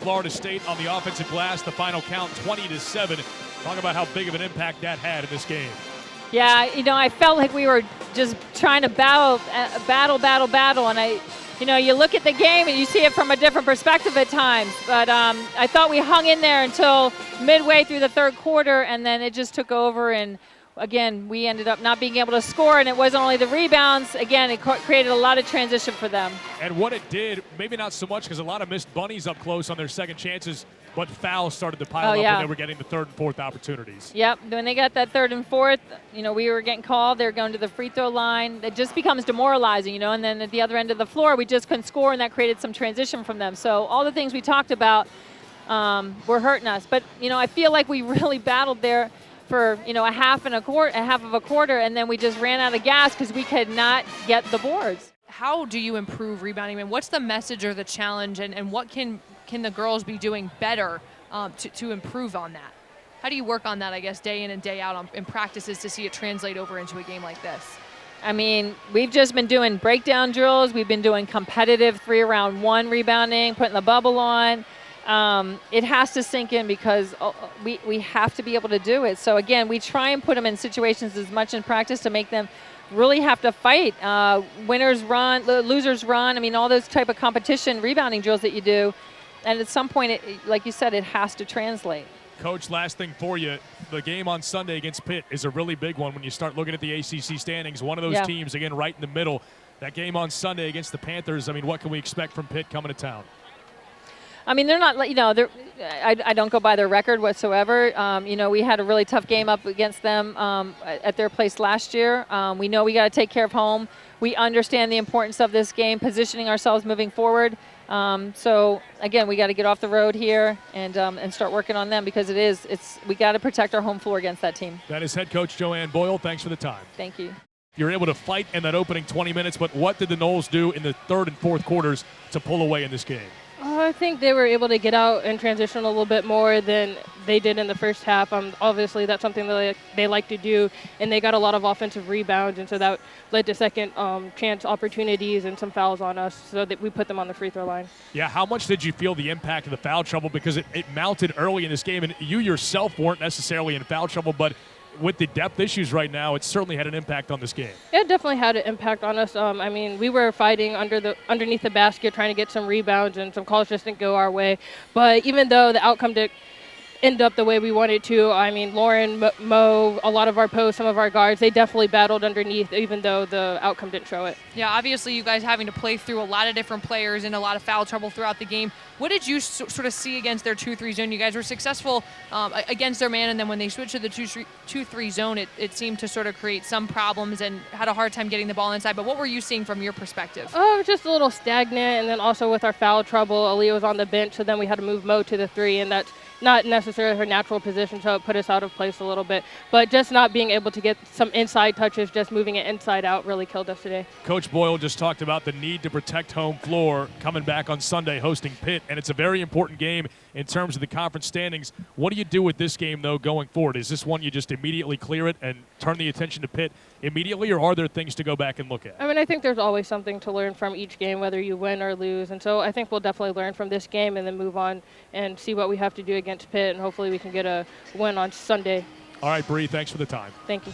Florida State on the offensive glass. The final count 20-7. Talk about how big of an impact that had in this game. Yeah, I felt like we were just trying to battle, and you look at the game and you see it from a different perspective at times. But I thought we hung in there until midway through the third quarter, and then it just took over. And again, we ended up not being able to score, and it wasn't only the rebounds. Again, it created a lot of transition for them. And what it did, maybe not so much because a lot of missed bunnies up close on their second chances, but fouls started to pile up when they were getting the third and fourth opportunities. Yep, when they got that third and fourth, we were getting called. They were going to the free throw line. It just becomes demoralizing, and then at the other end of the floor, we just couldn't score, and that created some transition from them. So all the things we talked about were hurting us. But, I feel like we really battled there for, a half of a quarter, and then we just ran out of gas because we could not get the boards. How do you improve rebounding? I mean, what's the message or the challenge, and what can the girls be doing better to improve on that? How do you work on that, I guess, day in and day out in practices to see it translate over into a game like this? I mean, we've just been doing breakdown drills. We've been doing competitive 3-around-1 rebounding, putting the bubble on. It has to sink in because we have to be able to do it. So, again, we try and put them in situations as much in practice to make them really have to fight. Winners run, losers run. I mean, all those type of competition rebounding drills that you do. And at some point, like you said, it has to translate. Coach, last thing for you. The game on Sunday against Pitt is a really big one when you start looking at the ACC standings. One of those teams, again, right in the middle. That game on Sunday against the Panthers, I mean, what can we expect from Pitt coming to town? I mean, they're not, I don't go by their record whatsoever. We had a really tough game up against them at their place last year. We know we got to take care of home. We understand the importance of this game, positioning ourselves moving forward. So again, we got to get off the road here and start working on them because we got to protect our home floor against that team. That is head coach Joanne Boyle. Thanks for the time. Thank you. You're able to fight in that opening 20 minutes, but what did the Noles do in the third and fourth quarters to pull away in this game? I think they were able to get out and transition a little bit more than they did in the first half. Obviously, that's something that they like to do, and they got a lot of offensive rebounds, and so that led to second chance opportunities and some fouls on us, so that we put them on the free throw line. Yeah, how much did you feel the impact of the foul trouble? Because it mounted early in this game, and you yourself weren't necessarily in foul trouble, but with the depth issues right now, it certainly had an impact on this game. It definitely had an impact on us. I mean, we were fighting underneath the basket, trying to get some rebounds, and some calls just didn't go our way. But even though the outcome did end up the way we wanted to, I mean, Lauren, Mo, a lot of our posts, some of our guards, they definitely battled underneath, even though the outcome didn't show it. Yeah, obviously you guys having to play through a lot of different players and a lot of foul trouble throughout the game. What did you sort of see against their 2-3 zone? You guys were successful against their man, and then when they switched to the 2-3 zone, it seemed to sort of create some problems and had a hard time getting the ball inside. But what were you seeing from your perspective? Oh, just a little stagnant, and then also with our foul trouble, Aaliyah was on the bench, so then we had to move Mo to the 3, and that's not necessarily her natural position, so it put us out of place a little bit. But just not being able to get some inside touches, just moving it inside out really killed us today. Coach Boyle just talked about the need to protect home floor coming back on Sunday hosting Pitt, and it's a very important game in terms of the conference standings. What do you do with this game, though, going forward? Is this one you just immediately clear it and turn the attention to Pitt immediately, or are there things to go back and look at? I mean, I think there's always something to learn from each game, whether you win or lose. And so I think we'll definitely learn from this game and then move on and see what we have to do against Pitt, and hopefully we can get a win on Sunday. All right, Bree, thanks for the time. Thank you.